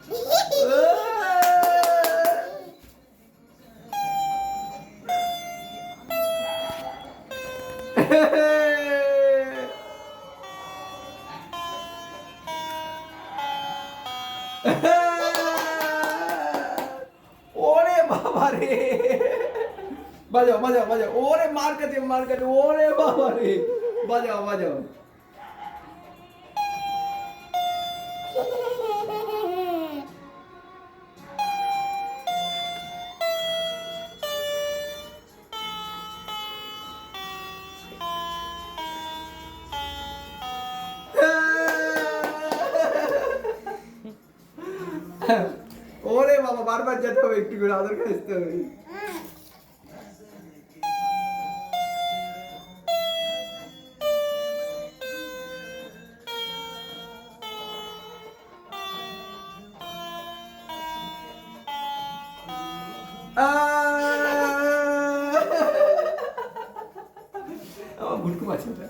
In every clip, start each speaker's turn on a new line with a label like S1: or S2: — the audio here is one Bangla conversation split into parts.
S1: ওরে বাবা রে, বাজাও বাজাও বাজাও, ওরে মার কাটে, ওরে বাবা রে, বাজাও বাজাও। ওরে বাবা, বারবার যেতে হবে, একটু করে আদর খাইতে হবে। আমার ভুলকু আছে ওটা।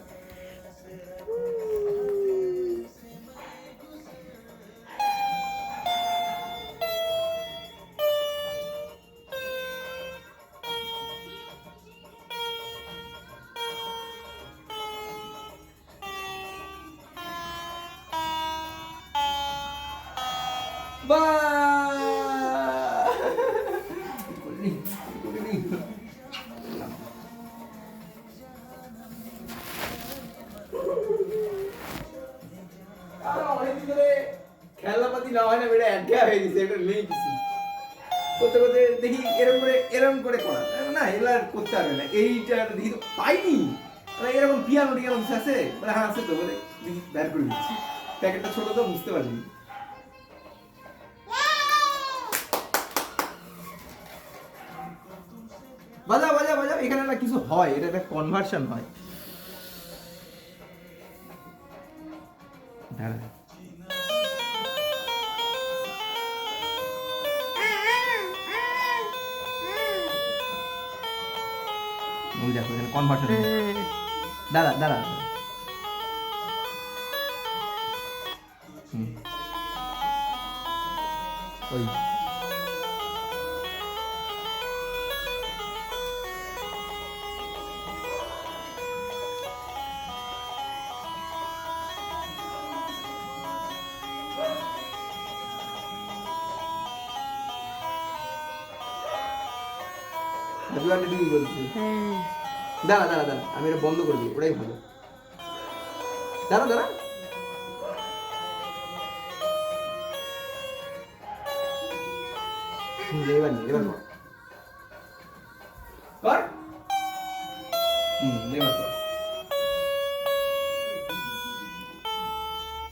S1: অনেকদিন ধরে খেলনাপাতি না হয় না, বেটা একঘেয়া হয়ে গেছে, এটা নেই কিছু করতে করতে দেখি এরকম করে করা না, এগুলা করতে হবে না, এইটা দেখি তো পাইনি, এরকম পিয়ানো টিয়ানো কিছু আছে, বলে হ্যাঁ আছে তো, বলে দেখি বের করে দিচ্ছি, প্যাকেটটা ছোট তো বুঝতে পারিনি। বাজাও বাজাও বাজাও, এখানে না কিছু হয়, এটা একটা কনভার্সন হয়। দাঁড়া, ওই দেখো এখানে কনভার্সন। দাঁড়া দাঁড়া, ওই দাঁড়া দাঁড়া দাঁড়া, আমি এটা বন্ধ করে দিই, ওটাই ভালো। দাঁড়া দাঁড়া, এবার নি, এবার কর, এবার কর।